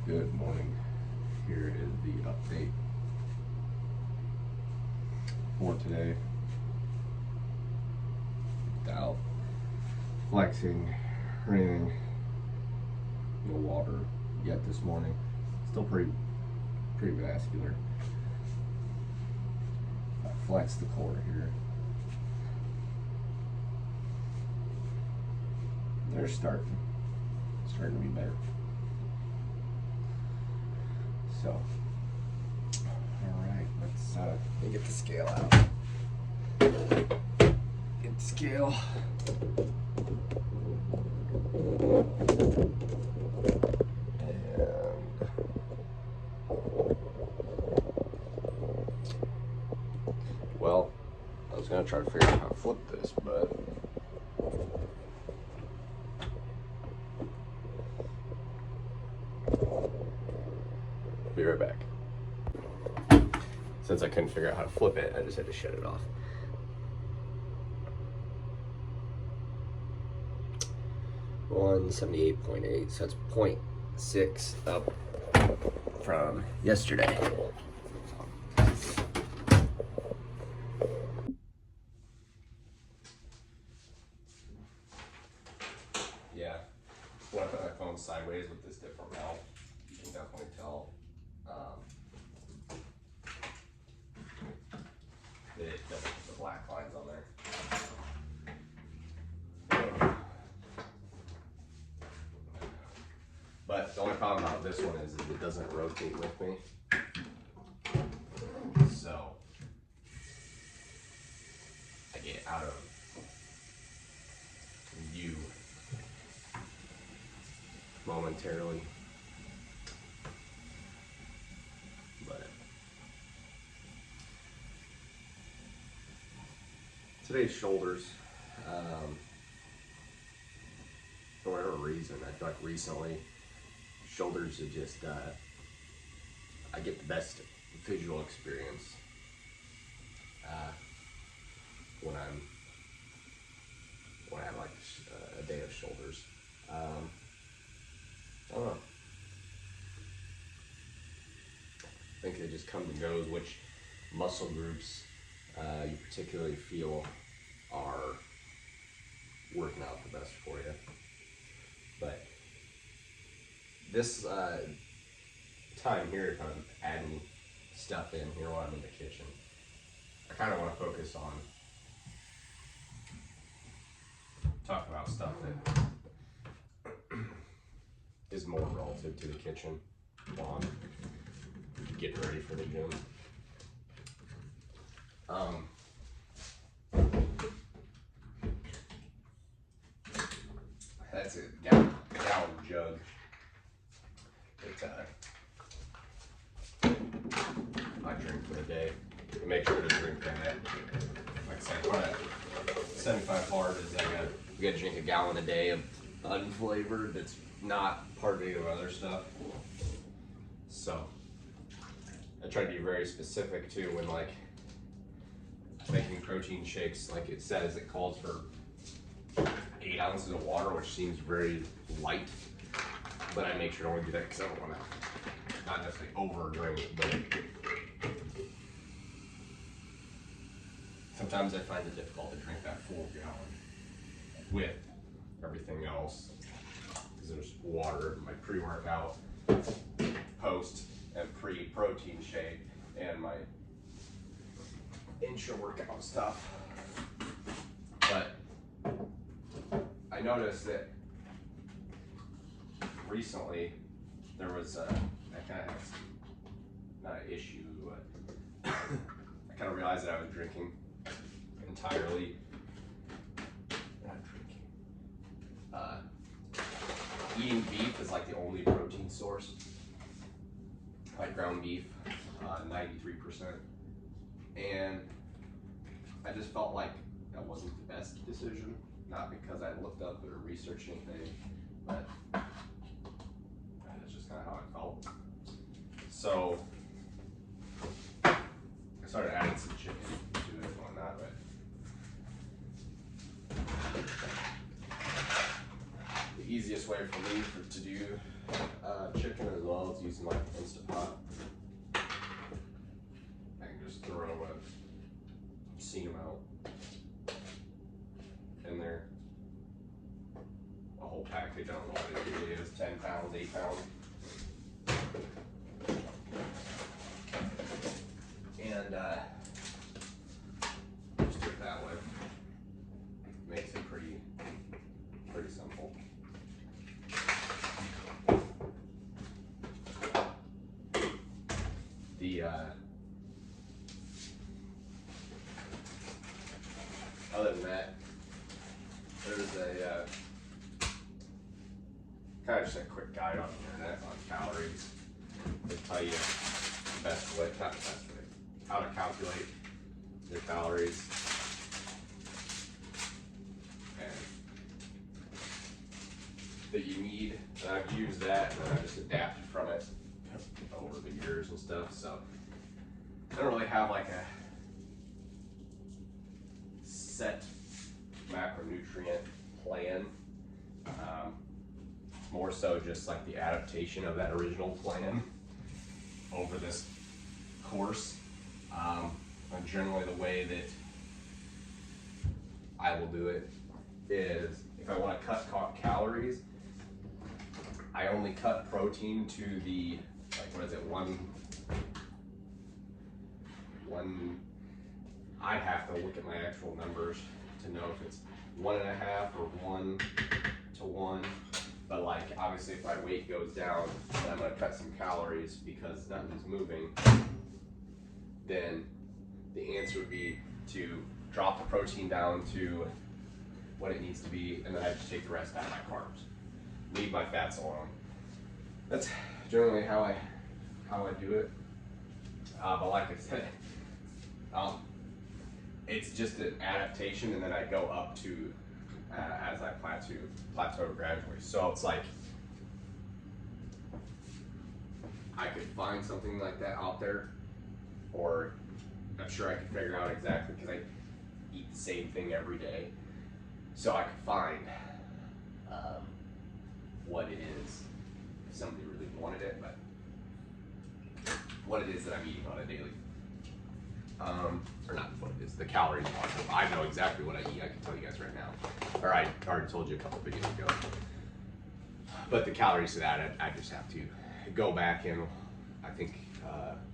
Good morning. Here is the update for today. Without flexing or anything, no water yet this morning. Still pretty vascular. I flexed the core here. They're starting to be better. So, all right, let's get the scale out. Get the scale. And well, I was gonna try to figure out how to flip this, but be right back. Since I couldn't figure out how to flip it, I just had to shut it off. $178.8, so that's 0.6 up from yesterday. Yeah, when I put my phone sideways with this different mount, you can definitely tell it doesn't put the black lines on there. But the only problem about this one is it doesn't rotate with me. So I get out of view momentarily. But today's shoulders, for whatever reason, I feel like recently shoulders are just, I get the best visual experience when I have like a day of shoulders. I don't know. I think it just comes and goes, which muscle groups you particularly feel are working out the best for you. But this time here, if I'm adding stuff in here while I'm in the kitchen, I kind of want to focus on talking about stuff that is more relative to the kitchen while I'm getting ready for the gym. That's a gallon jug. I drink for the day. I make sure to drink that. Like I said, what at 75 hard is you gotta drink a gallon a day of unflavored that's not part of any of the other stuff. So I try to be very specific too when like making protein shakes. Like it says, it calls for 8 ounces of water, which seems very light, but I make sure to only do that because I don't want to not necessarily overdrink it, but sometimes I find it difficult to drink that full gallon with everything else because there's water in my pre-workout, post and pre-protein shake, and my intra-workout stuff. But I noticed that recently there was I kind of have not an issue, but I kind of realized that I was drinking entirely. Not drinking. Eating beef is like the only protein source. Like ground beef, 93%, and I just felt like that wasn't the best decision. Not because I looked up or researched anything, but that's just kind of how I felt. So I started adding some chicken to it and whatnot, but the easiest way for me to do chicken as well was using like Instapot. I can just throw a seam out in there. A whole package, I don't know what it really is, 10 pounds, 8 pounds. And just do it that way. Makes it pretty simple. The other than that, there's a kind of just a quick guide on the internet on calories. They tell you the best way, not the best way, how to calculate your calories. And that you need, and I've used that and I just adapted from it over the years and stuff. So I don't really have like a set macronutrient plan. More so just like the adaptation of that original plan over this course. And generally the way that I will do it is if I want to cut calories, I only cut protein to the, like, what is it, one, I'd have to look at my actual numbers to know if it's 1.5 or 1 to 1. But like, obviously if my weight goes down and I'm gonna cut some calories because nothing's moving, then the answer would be to drop the protein down to what it needs to be, and then I just take the rest out of my carbs. Leave my fats alone. That's generally how I do it. But like I said, it's just an adaptation, and then I go up to as I plateau gradually. So it's like I could find something like that out there, or I'm sure I could figure out exactly, because I eat the same thing every day. So I could find what it is if somebody really wanted it, but what it is that I'm eating on a daily, or not what it is, the calories part. I know exactly what I eat. I can tell you guys right now, or I already told you a couple videos ago. But the calories to that, I just have to go back and I think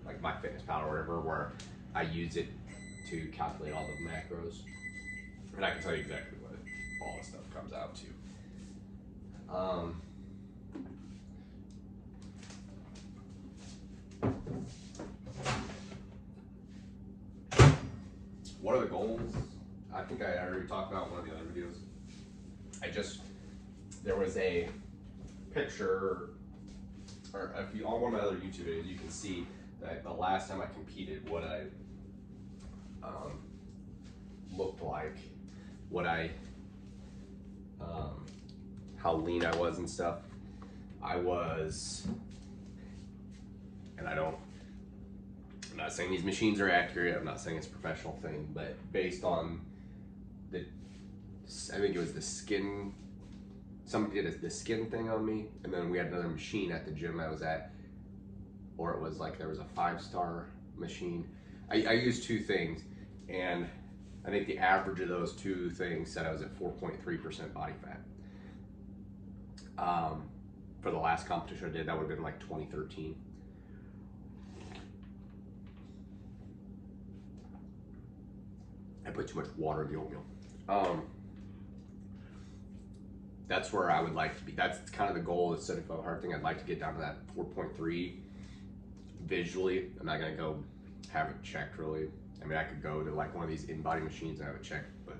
like MyFitnessPal or whatever, where I use it to calculate all the macros, and I can tell you exactly what all the stuff comes out to. What are the goals? I think I already talked about one of the other videos. There was a picture, or if you on one of my other YouTube videos, you can see that the last time I competed, what I looked like, what I how lean I was and stuff. I was, and I'm not saying these machines are accurate, I'm not saying it's a professional thing, but based on I think it was the skin, somebody did the skin thing on me, and then we had another machine at the gym I was at, or it was like there was a 5-star machine. I used two things, and I think the average of those two things said I was at 4.3% body fat. For the last competition I did, that would have been like 2013. I put too much water in the oatmeal. That's where I would like to be. That's kind of the goal. It's a hard thing. I'd like to get down to that 4.3 visually. I'm not gonna go have it checked really. I mean, I could go to like one of these in-body machines and have it checked, but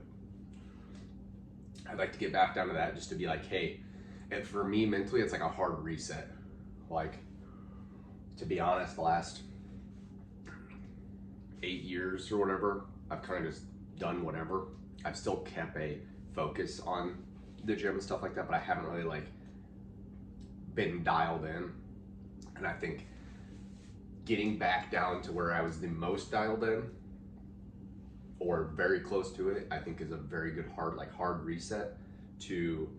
I'd like to get back down to that, just to be like, hey, and for me mentally, it's like a hard reset. Like, to be honest, the last 8 years or whatever, I've kind of just done whatever. I've still kept a focus on the gym and stuff like that, but I haven't really like been dialed in. And I think getting back down to where I was the most dialed in, or very close to it, I think is a very good hard reset to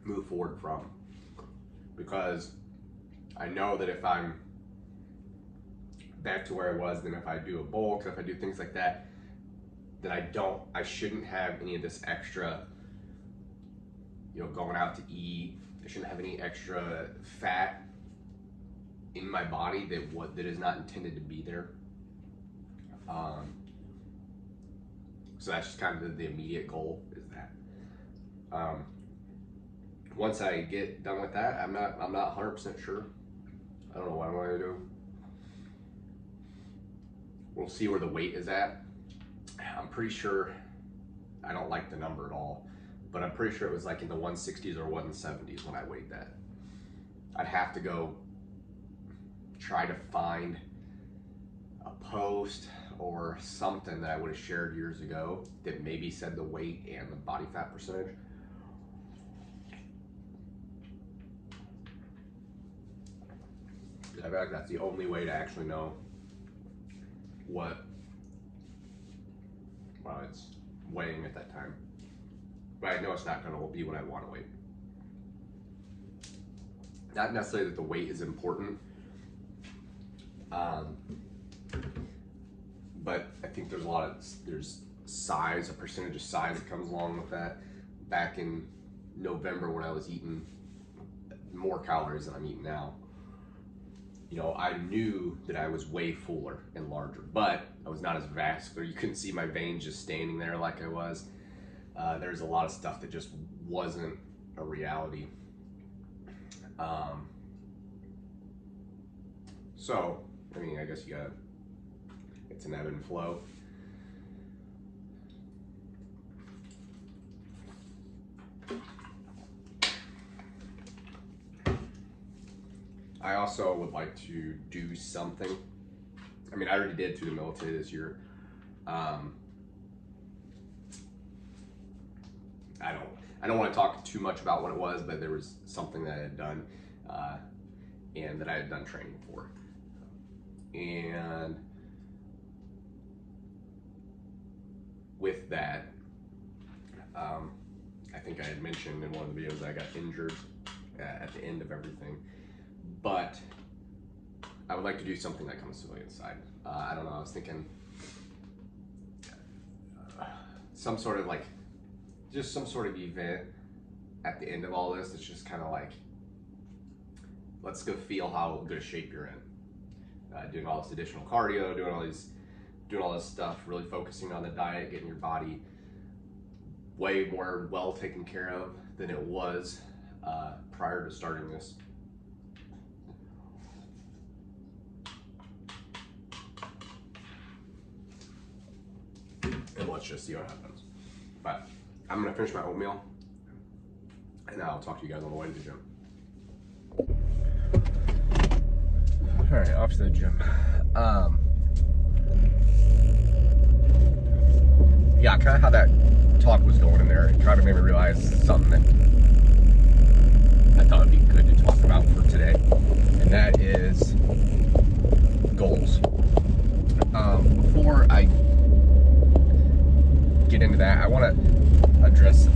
move forward from, because I know that if I'm back to where I was, then if I do a bulk, if I do things like that, then I shouldn't have any of this extra, you know, going out to eat. I shouldn't have any extra fat in my body that is not intended to be there. So that's just kind of the immediate goal, is that. Once I get done with that, I'm not 100% sure. I don't know what I'm going to do. We'll see where the weight is at. I'm pretty sure, I don't like the number at all, but I'm pretty sure it was like in the 160s or 170s when I weighed that. I'd have to go try to find a post or something that I would have shared years ago that maybe said the weight and the body fat percentage. I feel like that's the only way to actually know what it's weighing at that time. But I know it's not going to be what I want to weigh. Not necessarily that the weight is important, but I think there's size, a percentage of size that comes along with that. Back in November when I was eating more calories than I'm eating now, you know, I knew that I was way fuller and larger, but I was not as vascular. You couldn't see my veins just standing there like I was. There's a lot of stuff that just wasn't a reality. So, I mean, I guess it's an ebb and flow. I also would like to do something. I mean, I already did through the military this year. I don't want to talk too much about what it was, but there was something that I had done and that I had done training for. And with that, I think I had mentioned in one of the videos that I got injured at the end of everything. But I would like to do something like on the civilian side. I don't know, I was thinking some sort of just some sort of event at the end of all this. It's just kind of like, let's go feel how good a shape you're in. Doing all this additional cardio, doing all this stuff, really focusing on the diet, getting your body way more well taken care of than it was prior to starting this. And let's just see what happens. But I'm gonna finish my oatmeal and I'll talk to you guys on the way to the gym. All right, off to the gym. Yeah, kind of how that talk was going in there, it kind of made me realize something that I thought would be good to talk about for today, and that is goals. Before I get into that, I want to address,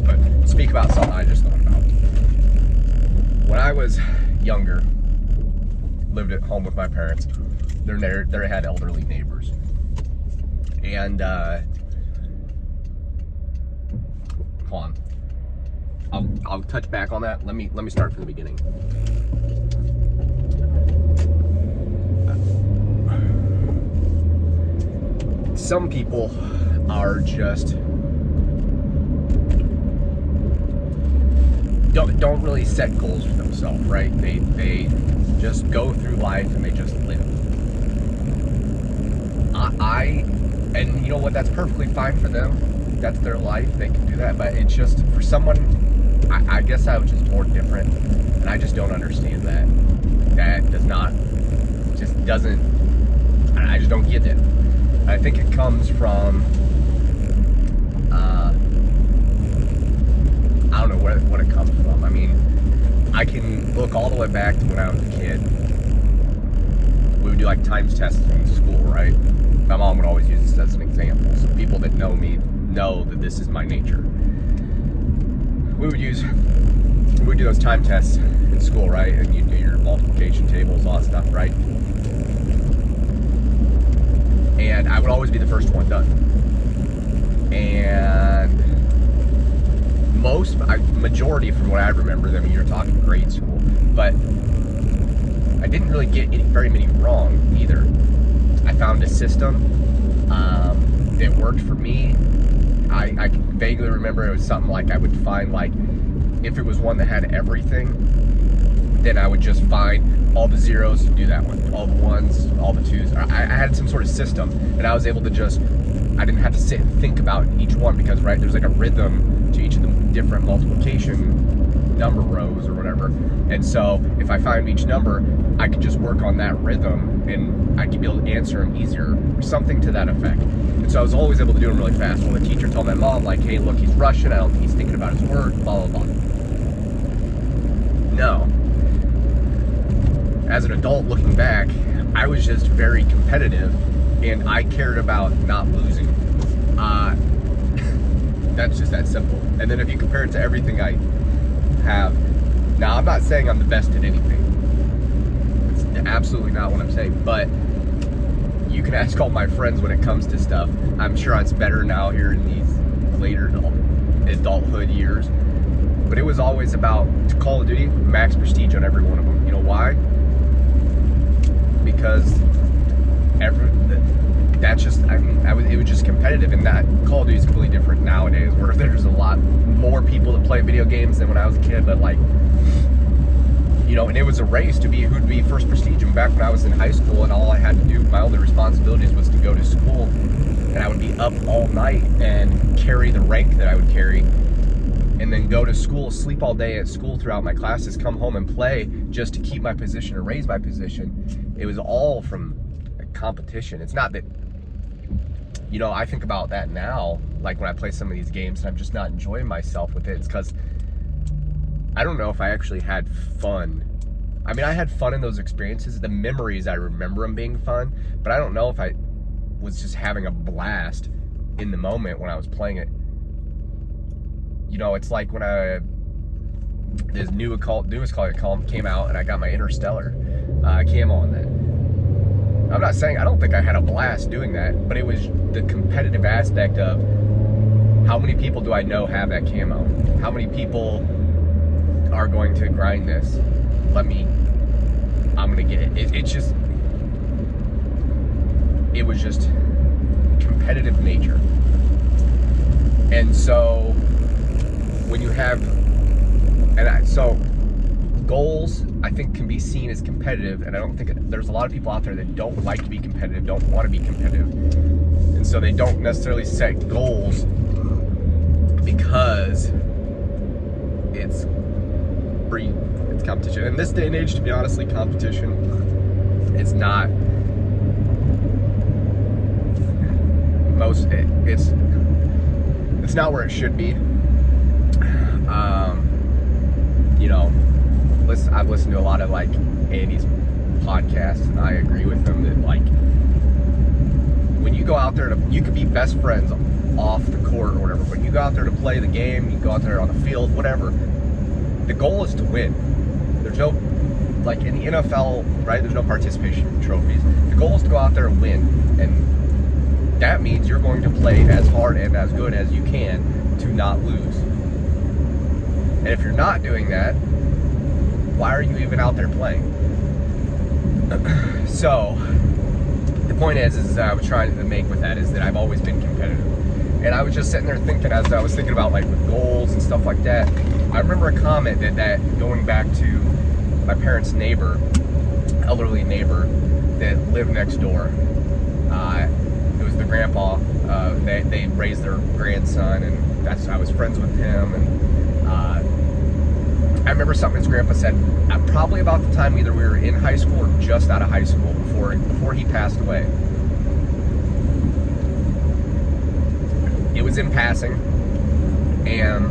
but speak about something I just thought about. When I was younger, lived at home with my parents, they had elderly neighbors, and hold on, I'll touch back on that. Let me start from the beginning. Some people are just don't really set goals for themselves, right? They just go through life and they just live. And you know what, that's perfectly fine for them. That's their life, they can do that. But it's just, for someone, I guess I was just more different, and I just don't understand that. That I just don't get it. I think it comes from, I don't know what it comes from. I mean, I can look all the way back to when I was a kid. We would do like times tests in school, right? My mom would always use this as an example. So people that know me know that this is my nature. We would do those time tests in school, right? And you do your multiplication tables, all that stuff, right? And I would always be the first one done. And majority from what I remember, I mean, you're talking grade school, but I didn't really get very many wrong either. I found a system that worked for me. I can vaguely remember it was something like I would find, like, if it was one that had everything, then I would just find all the zeros and do that one, all the ones, all the twos. I had some sort of system, and I was able to just, I didn't have to sit and think about each one, because, right, there's like a rhythm to each of the different multiplication number rows or whatever. And so if I find each number, I could just work on that rhythm and I could be able to answer them easier, or something to that effect. And so I was always able to do them really fast. When the teacher told my mom, like, hey, look, he's rushing, I don't think he's thinking about his work, blah, blah, blah. No. As an adult looking back, I was just very competitive, and I cared about not losing. That's just that simple. And then if you compare it to everything I have, now I'm not saying I'm the best at anything. It's absolutely not what I'm saying, but you can ask all my friends when it comes to stuff. I'm sure it's better now here in these later adulthood years. But it was always about Call of Duty, max prestige on every one of them. You know why? Because that's just, I mean, it was just competitive, and that Call of Duty is completely different nowadays, where there's a lot more people that play video games than when I was a kid. But, like, you know, and it was a race to be who'd be first prestige. And back when I was in high school, and all I had to do, my only responsibilities was to go to school, and I would be up all night and carry the rank that I would carry, and then go to school, sleep all day at school throughout my classes, come home and play just to keep my position or raise my position. It was all from a competition. It's not that, you know, I think about that now, like when I play some of these games and I'm just not enjoying myself with it. It's because I don't know if I actually had fun. I mean, I had fun in those experiences. The memories, I remember them being fun, but I don't know if I was just having a blast in the moment when I was playing it. You know, it's like when this newest Call came out, and I got my Interstellar camo on that. I'm not saying, I don't think I had a blast doing that, but it was the competitive aspect of how many people do I know have that camo? How many people are going to grind this? I'm gonna get it. It was just competitive nature. And so when you have, so goals, I think, can be seen as competitive, and I don't think there's a lot of people out there that don't like to be competitive, don't want to be competitive, and so they don't necessarily set goals because it's competition. In this day and age, to be honestly, competition is not it's not where it should be. You know, I've listened to a lot of, like, Andy's podcasts, and I agree with him that, like, when you go out there you could be best friends off the court or whatever, but you go out there to play the game, you go out there on the field, whatever, the goal is to win. There's no, like in the NFL, right, there's no participation trophies. The goal is to go out there and win, and that means you're going to play as hard and as good as you can to not lose. And if you're not doing that, why are you even out there playing? So the point is I was trying to make with that is that I've always been competitive. And I was just sitting there thinking, as I was thinking about, like, with goals and stuff like that, I remember a comment that going back to my parents' neighbor, elderly neighbor that lived next door. It was the grandpa. They raised their grandson, and I was friends with him. And I remember something his grandpa said, probably about the time either we were in high school or just out of high school before he passed away. It was in passing, and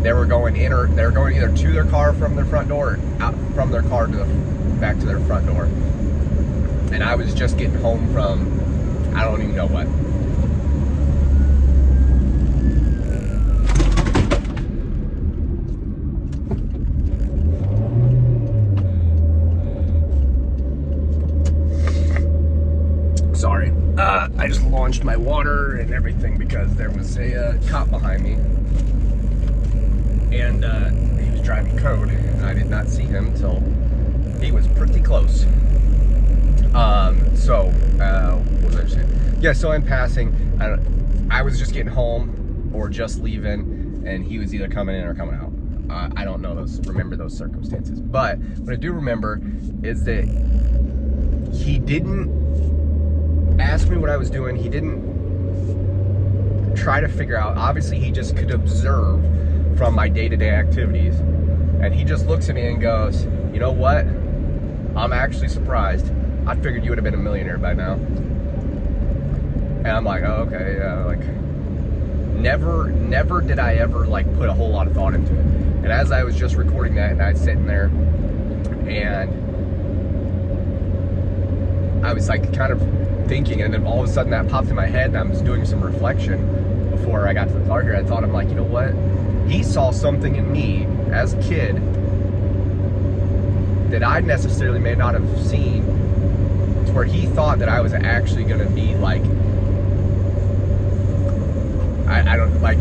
they were going either to their car from their front door, or out from their car back to their front door. And I was just getting home from I don't even know what. Sorry, I just launched my water and everything because there was a cop behind me, and he was driving code, and I did not see him till he was pretty close. What was I saying? Yeah, so in passing, I was just getting home or just leaving, and he was either coming in or coming out. I don't remember those circumstances, but what I do remember is that he didn't ask me what I was doing. He didn't try to figure out. Obviously, he just could observe from my day-to-day activities, and he just looks at me and goes, "You know what? I'm actually surprised. I figured you would have been a millionaire by now." And I'm like, "Oh, okay, yeah." Like, never did I ever like put a whole lot of thought into it. And as I was just recording that, and I was sitting there, and I was like kind of thinking, and then all of a sudden that popped in my head, and I was doing some reflection before I got to the car here. I thought, I'm like, you know what? He saw something in me as a kid that I necessarily may not have seen, to where he thought that I was actually going to be like, I don't, like,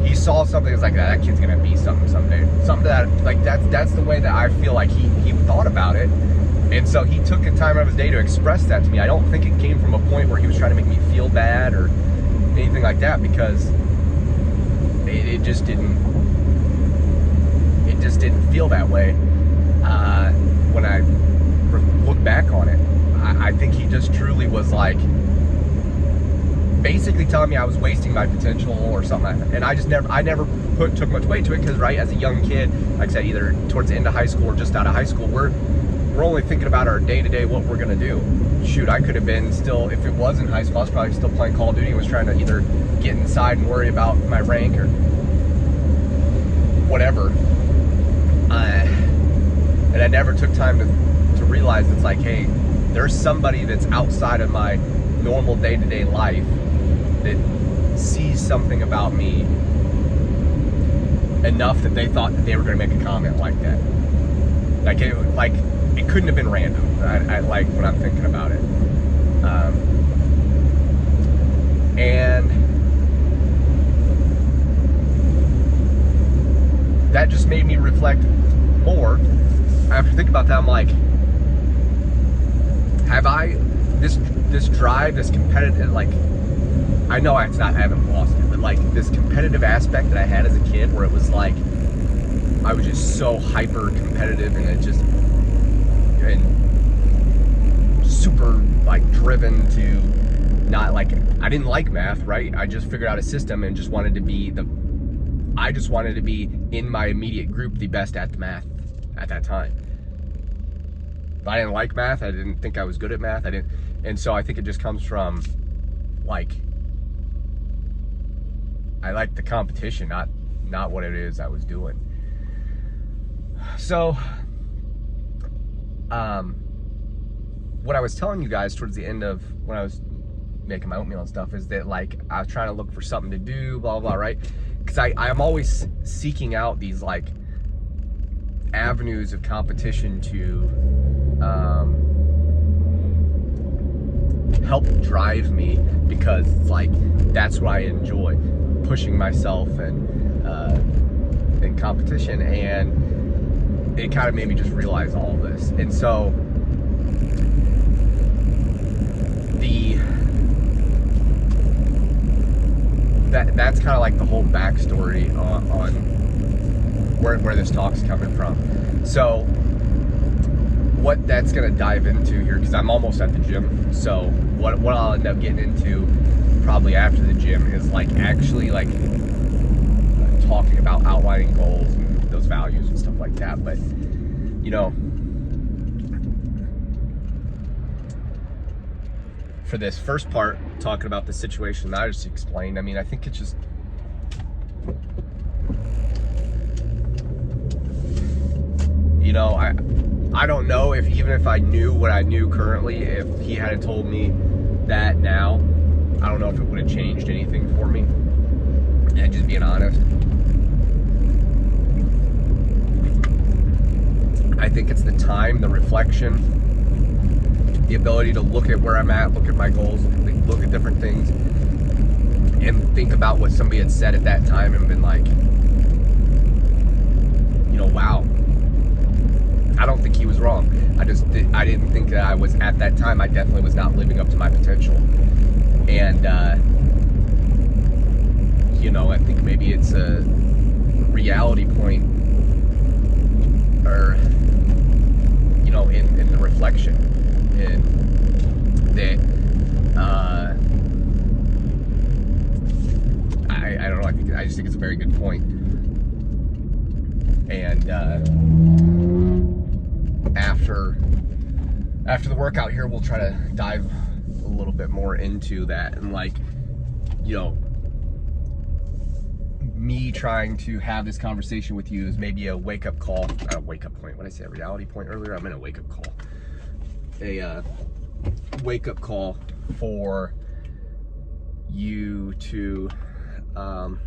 he saw something that's like, that kid's going to be something someday. Something that, like, that's the way that I feel like he thought about it. And so he took the time out of his day to express that to me. I don't think it came from a point where he was trying to make me feel bad or anything like that, because it just didn't feel that way when I look back on it. I think he just truly was like basically telling me I was wasting my potential or something like that. And I never took much weight to it, because right, as a young kid, like I said, either towards the end of high school or just out of high school, we're only thinking about our day-to-day, what we're gonna do. Shoot, I could have been still, if it was in high school, I was probably still playing Call of Duty and was trying to either get inside and worry about my rank or whatever. And I never took time to realize it's like, hey, there's somebody that's outside of my normal day-to-day life that sees something about me enough that they thought that they were gonna make a comment like that. It couldn't have been random. I like when I'm thinking about it. And that just made me reflect more. After thinking about that, I'm like, have I, this drive, this competitive, like, I know I haven't lost it, but like this competitive aspect that I had as a kid, where it was like, I was just so hyper competitive, and it just, and super like driven to not like, I didn't like math, right? I just figured out a system and just wanted to be in my immediate group the best at the math at that time. But I didn't like math. I didn't think I was good at math. And so I think it just comes from like, I like the competition, not what it is I was doing. So, what I was telling you guys towards the end of when I was making my oatmeal and stuff is that like I was trying to look for something to do, blah blah, right? Because I'm always seeking out these like avenues of competition to help drive me, because it's like that's what I enjoy, pushing myself and in competition. And it kind of made me just realize all of this. And so that's kind of like the whole backstory on where this talk's coming from. So what that's gonna dive into here, because I'm almost at the gym, so what I'll end up getting into probably after the gym is like actually like talking about outlining goals and those values and stuff like that. But you know, for this first part, talking about the situation that I just explained, I mean, I think it's just, you know, I don't know if, even if I knew what I knew currently, if he had told me that now, I don't know if it would have changed anything for me. And just being honest, I think it's the time, the reflection, the ability to look at where I'm at, look at my goals, look at different things, and think about what somebody had said at that time and been like, you know, wow, I don't think he was wrong. I didn't think that I was, at that time, I definitely was not living up to my potential. And, you know, I think maybe it's a reality point, or, you know, in the reflection, and that, I don't know, I just think it's a very good point. And, after the workout here, we'll try to dive a little bit more into that, and like, you know, me trying to have this conversation with you is maybe a wake-up call, not a wake-up point, what did I say, a reality point earlier? I meant a wake-up call. A wake-up call for you to, what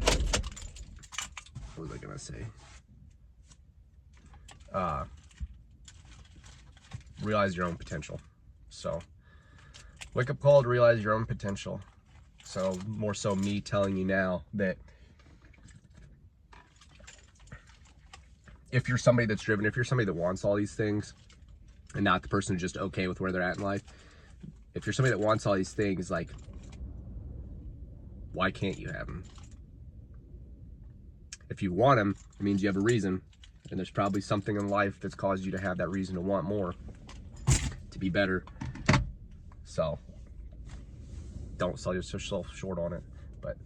was I gonna say? Realize your own potential. So, wake-up call to realize your own potential. So, more so me telling you now that if you're somebody that's driven, if you're somebody that wants all these things, and not the person who's just okay with where they're at in life, if you're somebody that wants all these things, like, why can't you have them? If you want them, it means you have a reason, and there's probably something in life that's caused you to have that reason to want more, to be better. So don't sell yourself short on it. But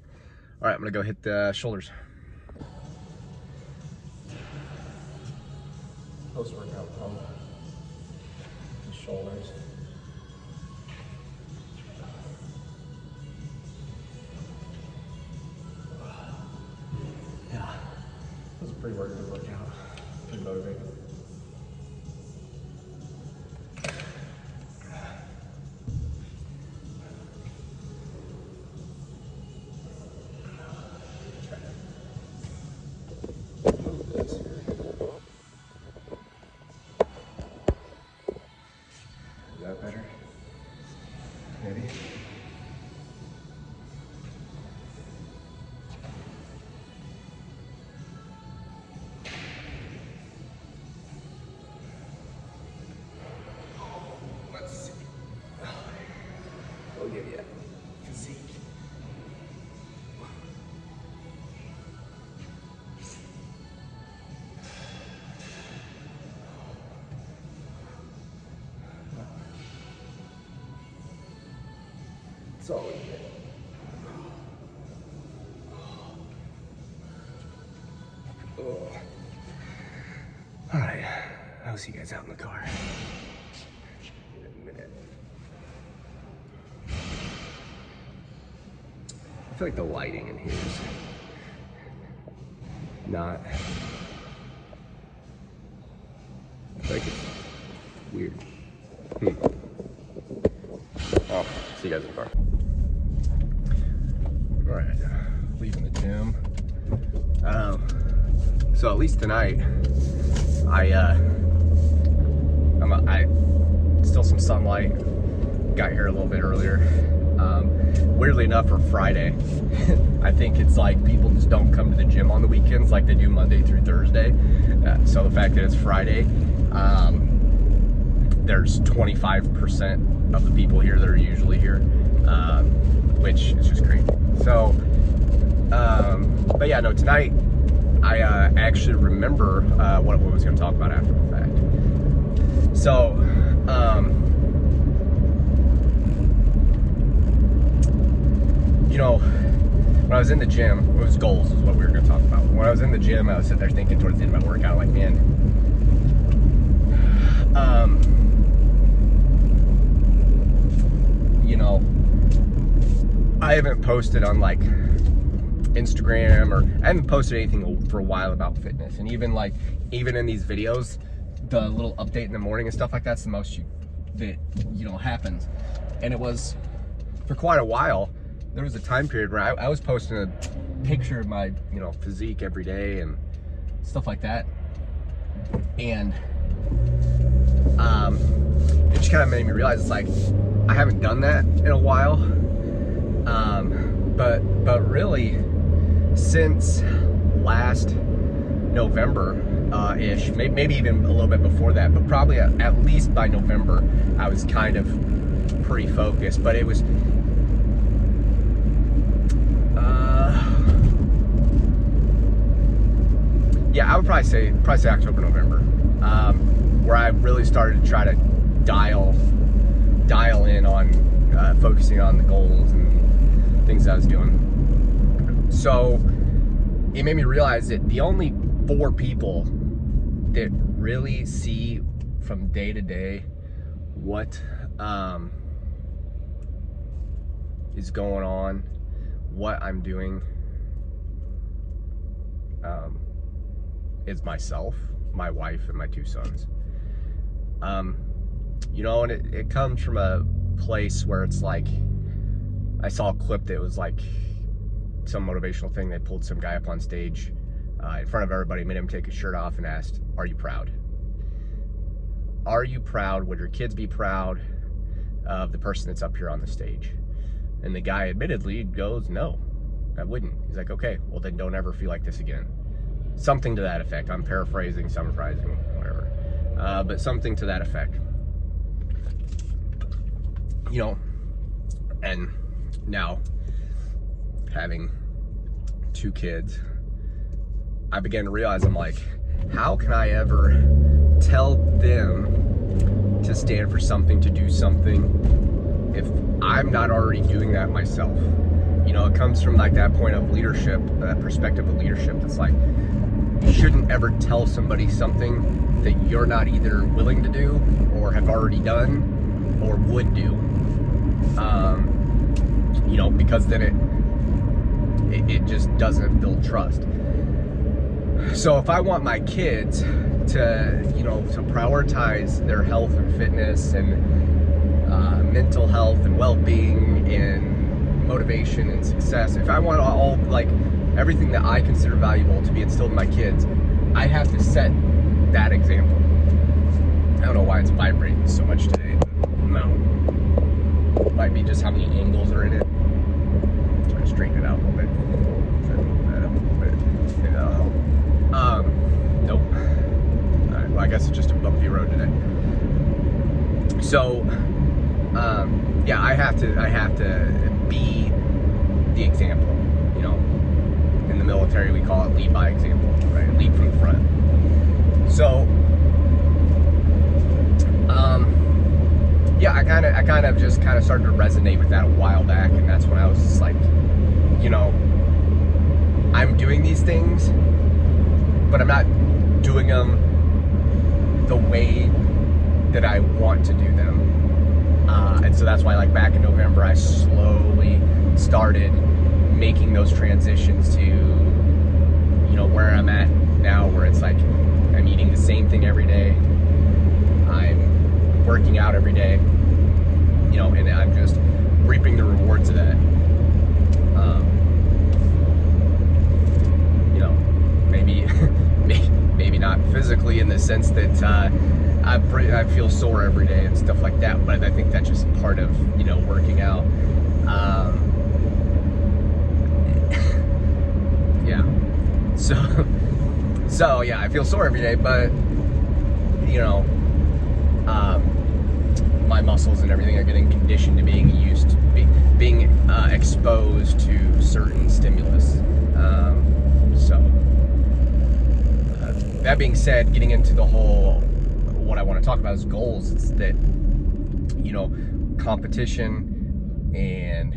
all right, I'm gonna go hit the shoulders. Post-workout pump, the shoulders. Yeah, it was a pretty good workout. Pretty motivating. Is that better? Maybe. Let's see. We'll give you a physique. It's all we get. All right, I'll see you guys out in the car in a minute. I feel like the lighting in here is not, I feel like it's weird. Oh, see you guys in the car. All right, leaving the gym. So at least tonight, I still some sunlight. Got here a little bit earlier. Weirdly enough, for Friday, I think it's like people just don't come to the gym on the weekends like they do Monday through Thursday. So the fact that it's Friday, there's 25% of the people here that are usually here, which is just crazy. So, but yeah, no, tonight I actually remember what I was going to talk about after the fact. So, you know, when I was in the gym, it was goals is what we were going to talk about. When I was in the gym, I was sitting there thinking towards the end of my workout, like, man, you know, I haven't posted on like Instagram, or I haven't posted anything for a while about fitness. And even in these videos, the little update in the morning and stuff like that's the most that happens. And it was for quite a while, there was a time period where I was posting a picture of my, you know, physique every day and stuff like that. And it just kind of made me realize it's like, I haven't done that in a while. But really, since last November, ish, maybe even a little bit before that, but probably at least by November, I was kind of pretty focused. But it was, yeah, I would probably say October, November, where I really started to try to dial in on focusing on the goals and things I was doing. So it made me realize that the only 4 people that really see from day to day what is going on, what I'm doing, is myself, my wife, and my 2 sons. You know, and it comes from a place where it's like, I saw a clip that was like some motivational thing. They pulled some guy up on stage in front of everybody, made him take his shirt off and asked, "Are you proud? Are you proud? Would your kids be proud of the person that's up here on the stage?" And the guy admittedly goes, "No, I wouldn't." He's like, "Okay, well then don't ever feel like this again." Something to that effect. I'm paraphrasing, summarizing, whatever. But something to that effect. You know, and now having 2 kids, I began to realize, I'm like, how can I ever tell them to stand for something, to do something, if I'm not already doing that myself? You know, it comes from like that point of leadership, that perspective of leadership that's like, you shouldn't ever tell somebody something that you're not either willing to do or have already done or would do. You know, because then it just doesn't build trust. So if I want my kids to, you know, to prioritize their health and fitness and mental health and well-being and motivation and success, if I want all, like, everything that I consider valuable to be instilled in my kids, I have to set that example. I don't know why it's vibrating so much today. No. Might be just how many angles are in it. Try to straighten it out a little bit. Try to move that up a little bit. Maybe that'll help. Nope. Alright, well, I guess it's just a bumpy road today. So, yeah, I have to be the example. You know, in the military we call it lead by example, right? Lead from the front. So, yeah, I kind of just started to resonate with that a while back, and that's when I was just like, you know, I'm doing these things, but I'm not doing them the way that I want to do them. And so that's why, like, back in November, I slowly started making those transitions to, you know, where I'm at now, where it's like I'm eating the same thing every day, I'm working out every day, you know, and I'm just reaping the rewards of that. You know, maybe not physically in the sense that I feel sore every day and stuff like that, but I think that's just part of, you know, working out. Yeah. So yeah, I feel sore every day, but, you know, my muscles and everything are getting conditioned to being exposed to certain stimulus. That being said, getting into the whole, what I want to talk about is goals. It's that, you know, competition, and,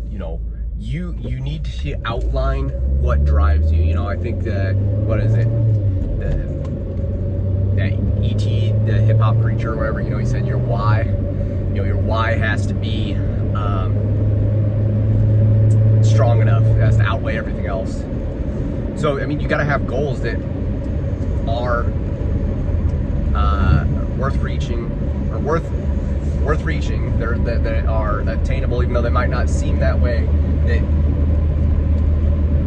you know, you need to outline what drives you. You know, I think that, what is it, that E.T., the hip-hop preacher or whatever, you know, he said your why, you know, your why has to be strong enough. It has to outweigh everything else. So, I mean, you got to have goals that are worth reaching, or worth worth reaching, that are attainable, even though they might not seem that way, that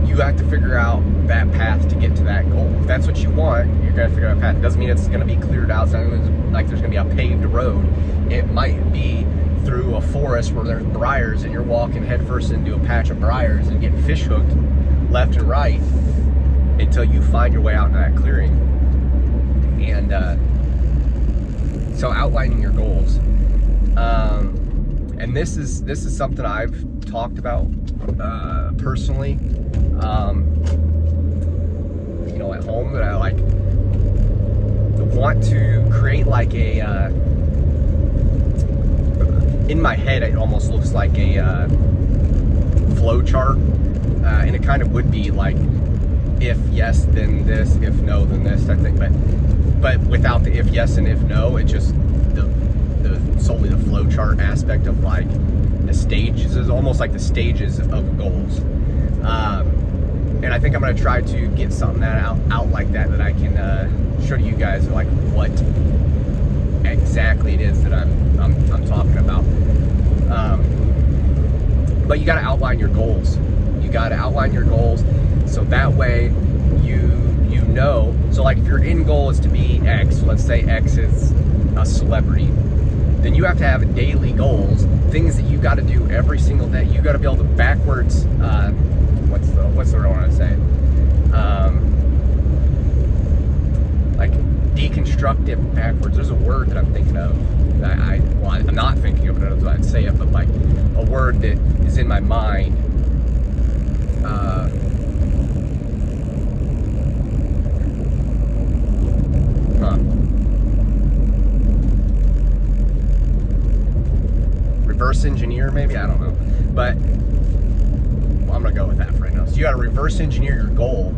you have to figure out that path to get to that goal. If that's what you want, you're going to figure out a path. It doesn't mean it's going to be cleared out. It's not like there's going to be a paved road. It might be through a forest where there's briars and you're walking headfirst into a patch of briars and getting fish hooked left and right until you find your way out into that clearing. And so outlining your goals. And this is something I've talked about personally, you know, at home, that I like want to create like a in my head it almost looks like a flow chart, and it kind of would be like, if yes then this, if no then this type thing, but without the if yes and if no. It just the solely the flow chart aspect of like the stages, is almost like the stages of goals. And I think I'm going to try to get something out like that I can show to you guys like what exactly it is that I'm talking about. But you got to outline your goals. You got to outline your goals so that way you know. So like if your end goal is to be X, let's say X is a celebrity, then you have to have daily goals, things that you got to do every single day. You got to be able to backwards, what's the right one to say? Like deconstruct it backwards. There's a word that I'm thinking of. I'm not thinking of it as I'd say it, but like a word that is in my mind. Reverse engineer, maybe, I don't know, but well, I'm gonna go with that for right now. So you got to reverse engineer your goal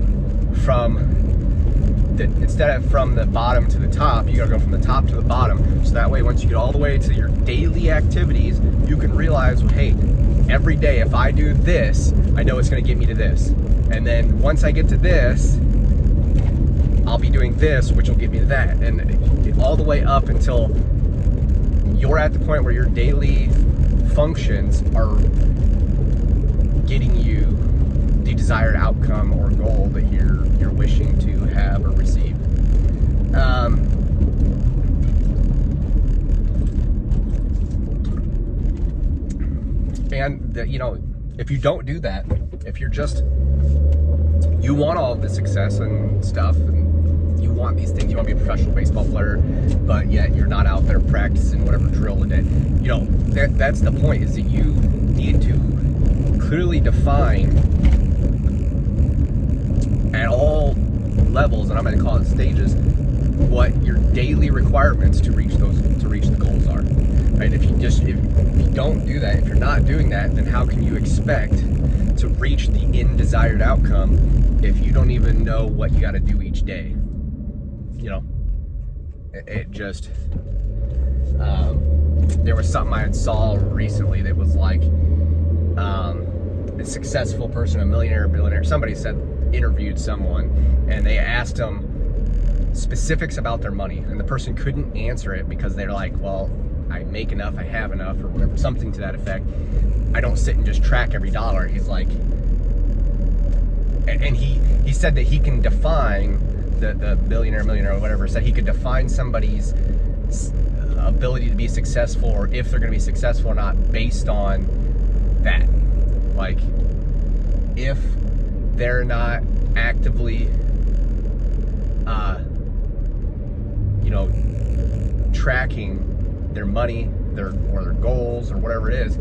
instead of from the bottom to the top. You got to go from the top to the bottom, so that way once you get all the way to your daily activities, you can realize, hey, every day if I do this, I know it's going to get me to this, and then once I get to this, I'll be doing this, which will get me to that, and all the way up until you're at the point where your daily functions are getting you the desired outcome or goal that you're wishing to have or receive. And you know, if you don't do that, if you're just, you want all of the success and stuff, and you want these things, you want to be a professional baseball player, but yet you're not out there practicing whatever drill a day, you know, that's the point, is that you need to clearly define at all levels, and I'm going to call it stages, what your daily requirements to reach the goals are. Right? If you don't do that, if you're not doing that, then how can you expect to reach the end desired outcome if you don't even know what you got to do each day? You know, it just there was something I had saw recently that was like a successful person, a millionaire, billionaire, somebody said, interviewed someone, and they asked them specifics about their money, and the person couldn't answer it because they're like, well, I make enough, I have enough, or whatever, something to that effect. I don't sit and just track every dollar. He's like, and he said that he can define, the billionaire, millionaire, or whatever, said he could define somebody's ability to be successful, or if they're going to be successful or not, based on that. Like, if they're not actively, you know, tracking their money, their goals, or whatever it is,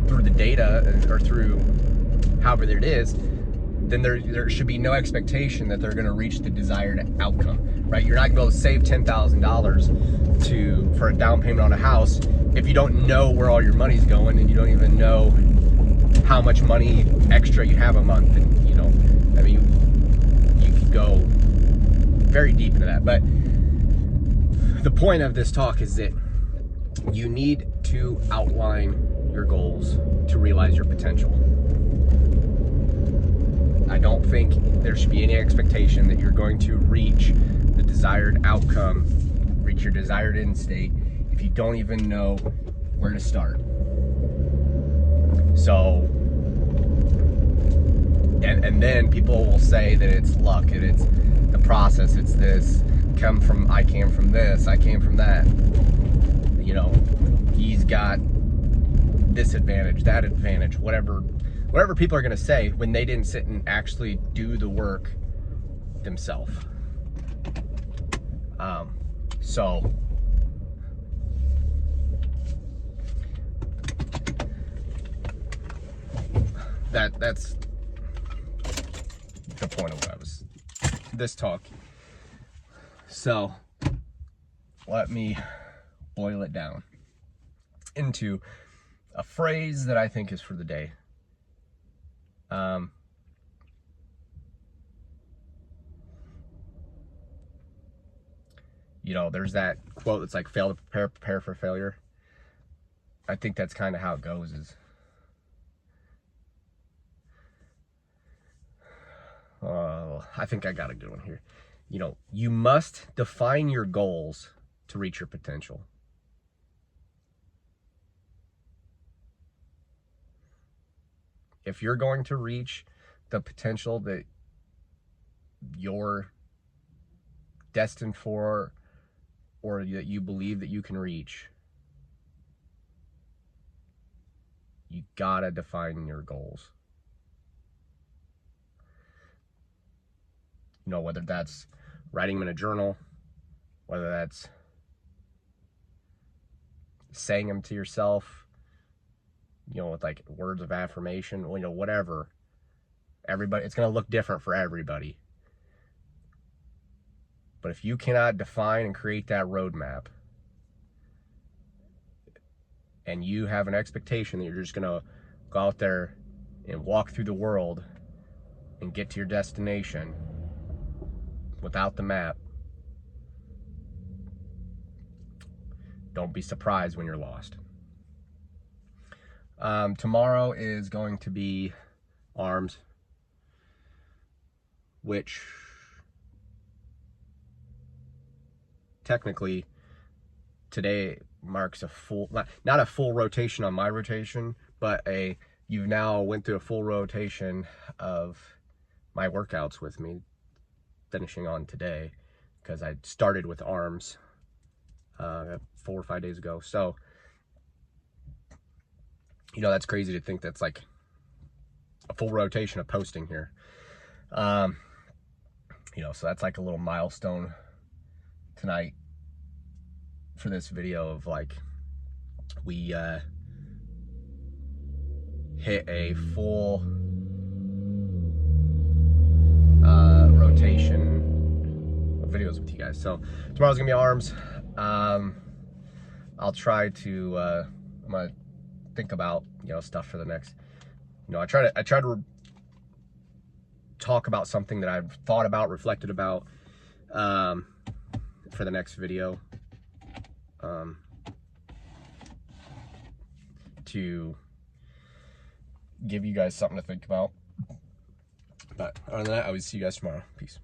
through the data or through however it is, then there should be no expectation that they're going to reach the desired outcome, right? You're not going to be able to save $10,000 for a down payment on a house if you don't know where all your money's going, and you don't even know how much money extra you have a month. And you know, I mean, you could go very deep into that, but the point of this talk is that you need to outline your goals to realize your potential. I don't think there should be any expectation that you're going to reach the desired outcome, reach your desired end state, if if you don't even know where to start. So, and then people will say that it's luck and it's the process, it's this, I came from this, I came from that. You know, he's got this advantage, that advantage, whatever people are gonna say when they didn't sit and actually do the work themselves. So that's the point of this talk. So let me boil it down into a phrase that I think is for the day. You know, there's that quote that's like, fail to prepare, prepare for failure. I think that's kind of how it goes. I think I got a good one here. You know, you must define your goals to reach your potential. If you're going to reach the potential that you're destined for, or that you believe that you can reach, you gotta define your goals. You know, whether that's writing them in a journal, whether that's saying them to yourself, you know, with like words of affirmation, you know, whatever. Everybody, it's gonna look different for everybody. But if you cannot define and create that roadmap, and you have an expectation that you're just gonna go out there and walk through the world and get to your destination without the map, don't be surprised when you're lost. Tomorrow is going to be arms, which technically today marks a full, not a full rotation on my rotation, but you've now went through a full rotation of my workouts with me, finishing on today, because I started with arms 4 or 5 days ago. So, you know, that's crazy to think that's like a full rotation of posting here. You know, so that's like a little milestone tonight for this video of like, we hit a full rotation of videos with you guys. So tomorrow's gonna be arms. I'll try to I'm gonna think about, you know, stuff for the next, you know, I try to talk about something that I've thought about, reflected about, for the next video, to give you guys something to think about. But other than that, I will see you guys tomorrow. Peace.